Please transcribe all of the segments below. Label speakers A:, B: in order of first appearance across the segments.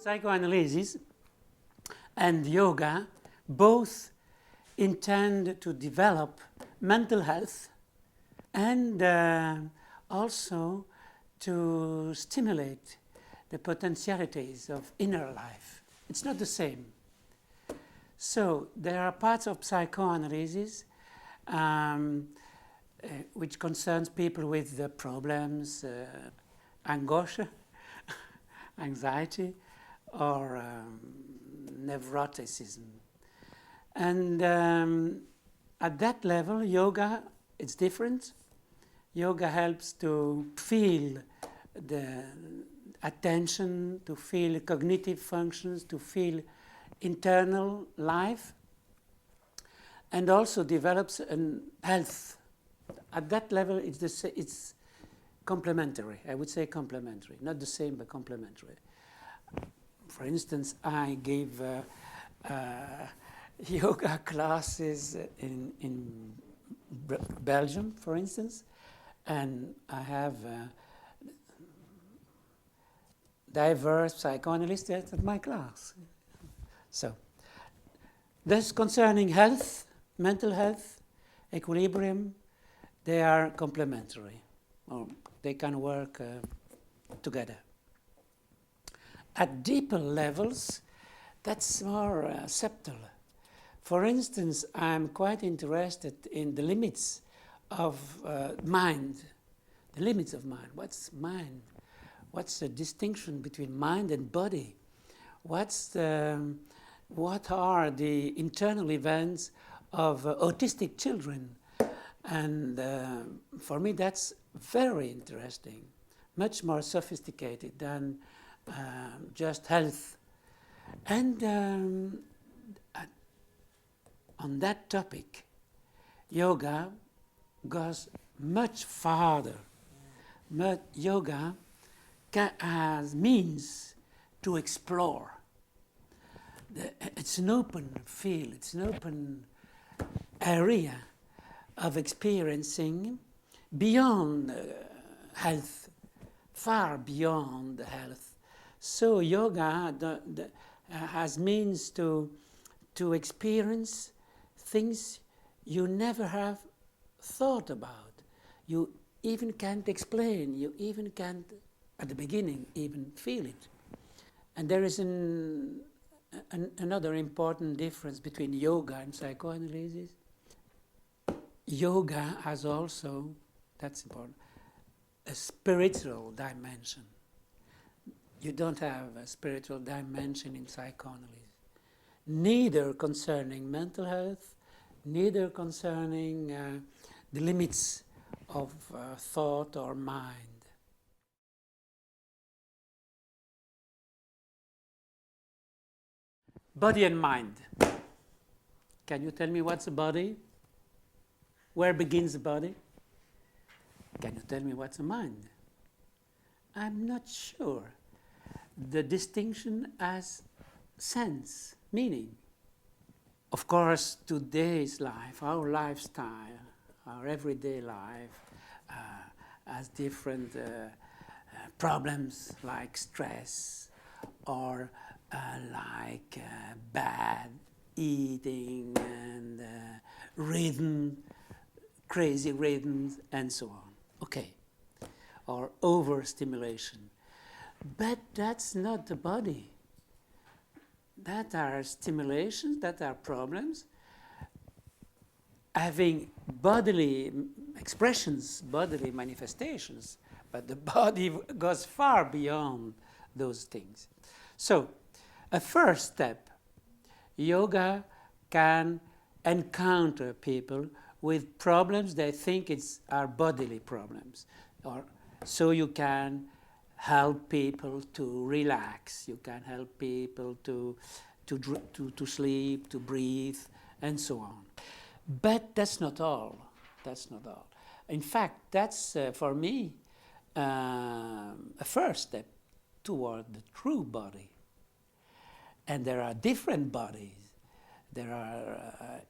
A: Psychoanalysis and yoga both intend to develop mental health and also to stimulate the potentialities of inner life. It's not the same. So there are parts of psychoanalysis which concerns people with problems, angoisse, anxiety, or nevroticism. And at that level, yoga, it's different. Yoga helps to feel the attention, to feel cognitive functions, to feel internal life, and also develops an health. At that level, it's complementary. I would say complementary, not the same, but complementary. For instance, I gave yoga classes in Belgium, for instance, and I have diverse psychoanalysts at my class. So, this concerning health, mental health, equilibrium, they are complementary, or they can work together. At deeper levels, that's more subtle. For instance, I'm quite interested in the limits of mind. The limits of mind. What's mind? What's the distinction between mind and body? What are the internal events of autistic children? And for me, that's very interesting, much more sophisticated than just health. And on that topic, yoga goes much farther. Yoga has means to explore. It's an open field, it's an open area of experiencing beyond health, far beyond health. So yoga has means to experience things you never have thought about. You even can't explain, you even can't, at the beginning, even feel it. And there is another important difference between yoga and psychoanalysis. Yoga has also, that's important, a spiritual dimension. You don't have a spiritual dimension in psychoanalysis, neither concerning mental health, neither concerning the limits of thought or mind. Body and mind. Can you tell me what's a body? Where begins the body? Can you tell me what's a mind? I'm not sure. The distinction has sense, meaning. Of course, today's life, our lifestyle, our everyday life has different problems like stress or like bad eating and rhythm, crazy rhythms, and so on. Okay. Or overstimulation. But that's not the body. That are stimulations, that are problems, having bodily expressions, bodily manifestations, but the body goes far beyond those things. So, a first step, yoga can encounter people with problems they think are bodily problems. So you can help people to relax, you can help people to sleep, to breathe, and so on. But that's not all. That's not all. In fact, that's, for me, a first step toward the true body. And there are different bodies. There are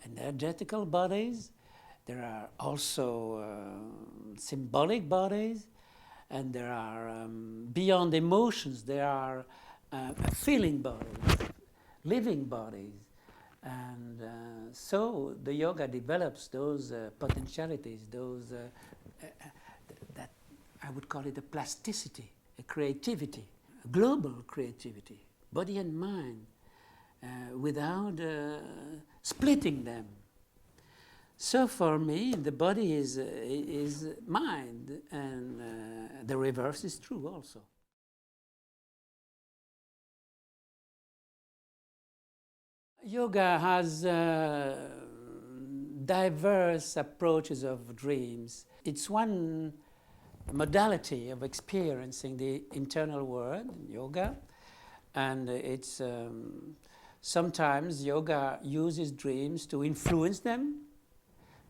A: energetical bodies. There are also symbolic bodies. And there are, beyond emotions, there are a feeling body, living bodies. And so the yoga develops those potentialities, those that I would call it a plasticity, a creativity, a global creativity, body and mind, without splitting them. So for me, the body is mind, and the reverse is true also. Yoga has diverse approaches of dreams. It's one modality of experiencing the internal world, yoga, and it's sometimes yoga uses dreams to influence them,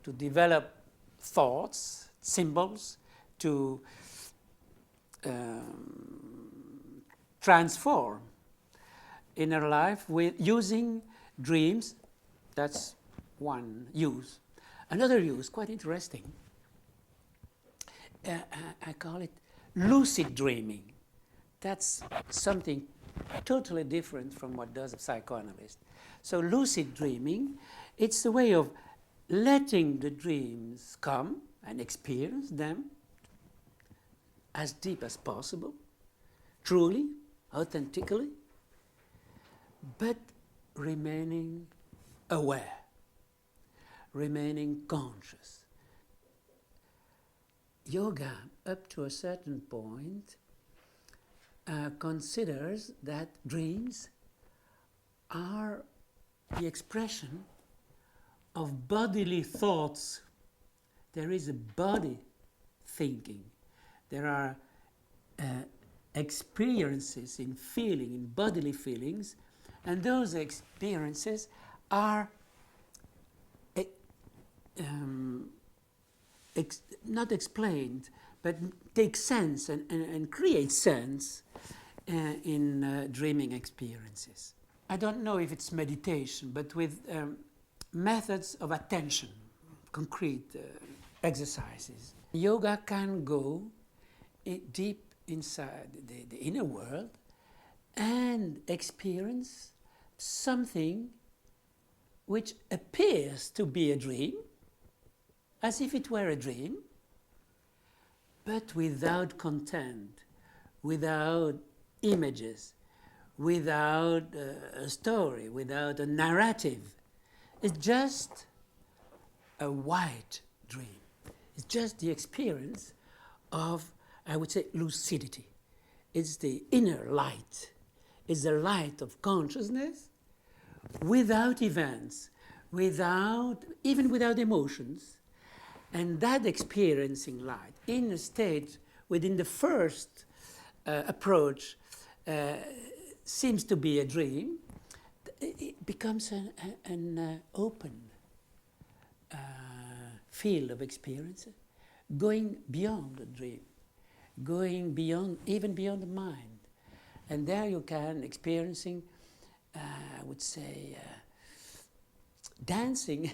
A: to develop thoughts, symbols, to transform inner life with using dreams. That's one use. Another use, quite interesting, I call it lucid dreaming. That's something totally different from what does a psychoanalyst. So lucid dreaming, it's a way of letting the dreams come and experience them as deep as possible, truly, authentically, but remaining aware, remaining conscious. Yoga, up to a certain point, considers that dreams are the expression of bodily thoughts. There is a body thinking. There are experiences in feeling, in bodily feelings, and those experiences are not explained, but take sense and create sense in dreaming experiences. I don't know if it's meditation, but with methods of attention, concrete exercises. Yoga can go deep inside the inner world and experience something which appears to be a dream, as if it were a dream, but without content, without images, without a story, without a narrative. It's just a white dream. It's just the experience of, I would say, lucidity. It's the inner light. It's the light of consciousness without events, even without emotions. And that experiencing light in a state within the first approach seems to be a dream, it becomes an open field of experience, going beyond the dream, going beyond, even beyond the mind. And there you can experiencing, I would say, dancing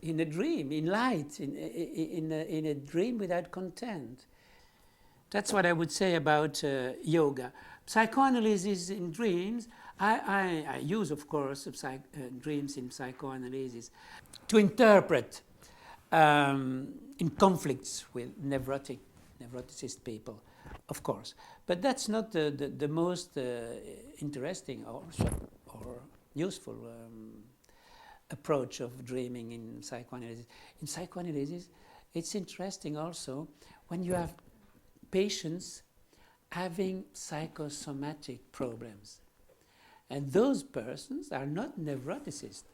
A: in a dream, in light, in a dream without content. That's what I would say about yoga. Psychoanalysis in dreams, I use, of course, dreams in psychoanalysis to interpret in conflicts with neuroticist people, of course. But that's not the most interesting or useful approach of dreaming in psychoanalysis. In psychoanalysis, it's interesting also when you have patients having psychosomatic problems. And those persons are not neuroticists.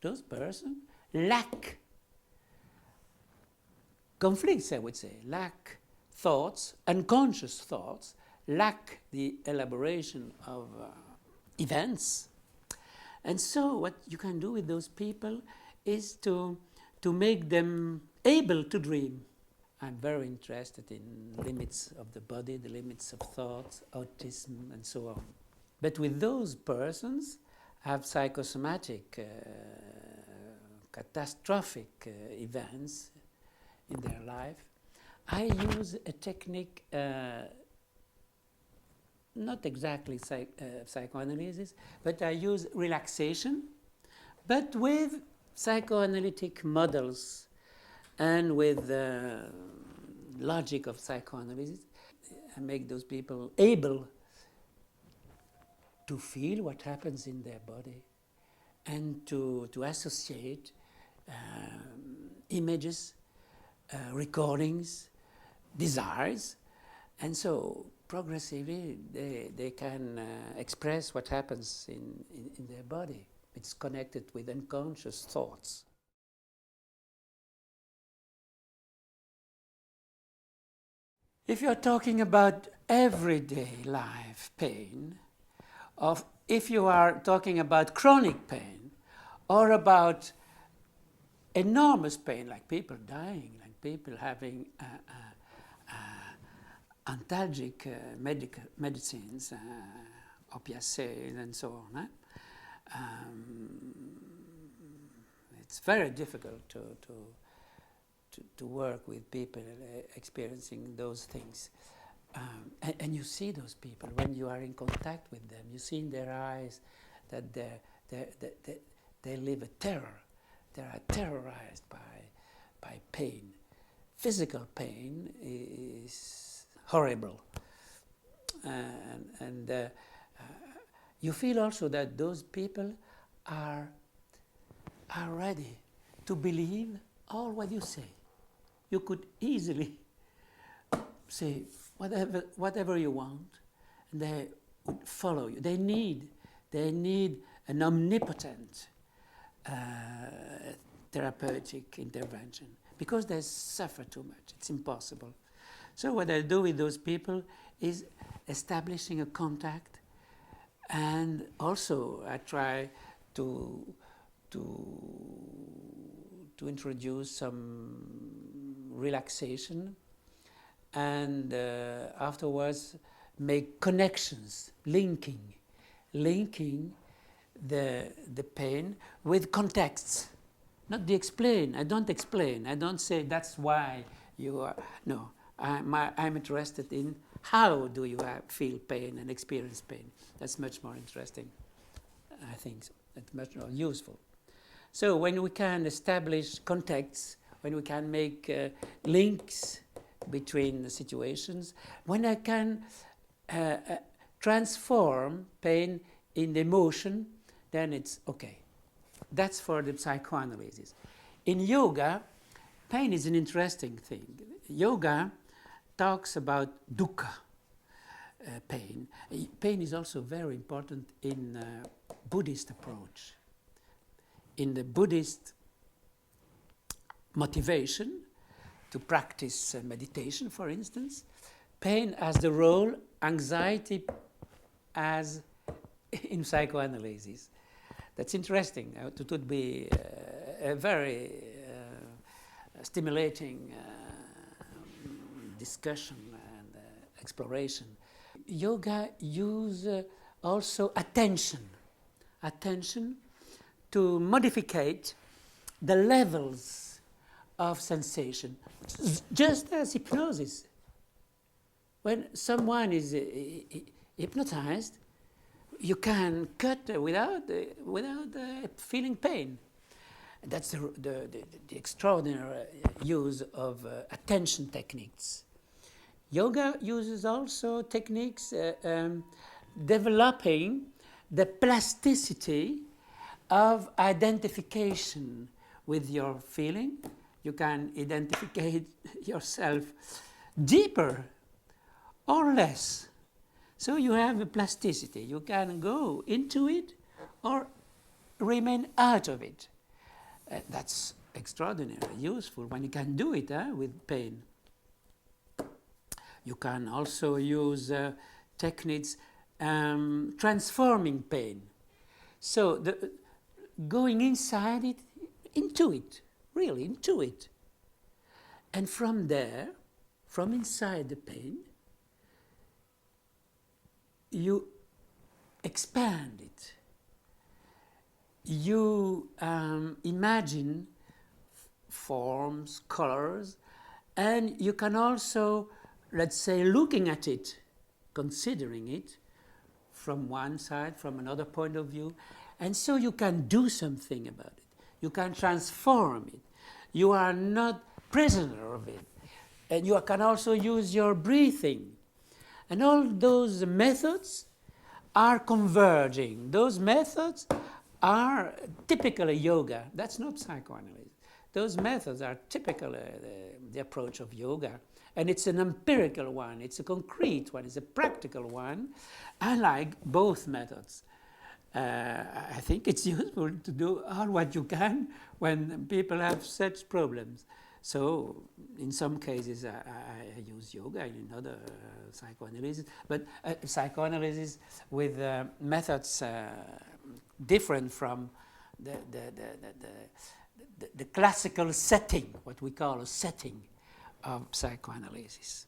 A: Those persons lack conflicts, I would say, lack thoughts, unconscious thoughts, lack the elaboration of events. And so what you can do with those people is to make them able to dream. I'm very interested in limits of the body, the limits of thoughts, autism, and so on. But with those persons have psychosomatic, catastrophic events in their life, I use a technique not exactly psychoanalysis, but I use relaxation, but with psychoanalytic models and with the logic of psychoanalysis. I make those people able to feel what happens in their body and to associate images, recordings, desires, and so progressively they can express what happens in their body. It's connected with unconscious thoughts. If you're talking about everyday life pain, or if you are talking about chronic pain, or about enormous pain, like people dying, like people having antalgic medicines, opiaceae, and so on. It's very difficult to work with people experiencing those things. And you see those people when you are in contact with them. You see in their eyes that they live a terror. They are terrorized by pain. Physical pain is horrible. And you feel also that those people are ready to believe all what you say. You could easily say whatever you want, and they would follow you. They need an omnipotent therapeutic intervention because they suffer too much. It's impossible. So what I do with those people is establishing a contact, and also I try to introduce some relaxation, and afterwards make connections, linking the pain with contexts, not the explain. I don't explain. I don't say that's why you are. No, I'm interested in how do you feel pain and experience pain. That's much more interesting, I think. It's much more useful. So when we can establish contexts, when we can make links between the situations, when I can transform pain in emotion, then it's okay. That's for the psychoanalysis. In yoga, pain is an interesting thing. Yoga talks about dukkha, pain. Pain is also very important in Buddhist approach. In the Buddhist motivation to practice meditation, for instance, pain has the role anxiety has in psychoanalysis. That's interesting. It would be a very stimulating discussion and exploration. Yoga uses also attention to modificate the levels of sensation, just as hypnosis. When someone is hypnotized, you can cut without feeling pain. That's the extraordinary use of attention techniques. Yoga uses also techniques developing the plasticity of identification with your feeling. You can identify yourself deeper or less. So you have a plasticity. You can go into it or remain out of it. That's extraordinarily useful when you can do it with pain. You can also use techniques transforming pain. So going inside it, into it, really into it. And from there, from inside the pain, you expand it. You imagine forms, colors, and you can also, let's say, looking at it, considering it, from one side, from another point of view, and so you can do something about it. You can transform it. You are not prisoner of it. And you can also use your breathing. And all those methods are converging. Those methods are typically yoga. That's not psychoanalysis. Those methods are typically the approach of yoga. And it's an empirical one, it's a concrete one, it's a practical one. I like both methods. I think it's useful to do all what you can when people have such problems. So in some cases I use yoga, in other psychoanalysis, but psychoanalysis with methods different from the classical setting, what we call a setting of psychoanalysis.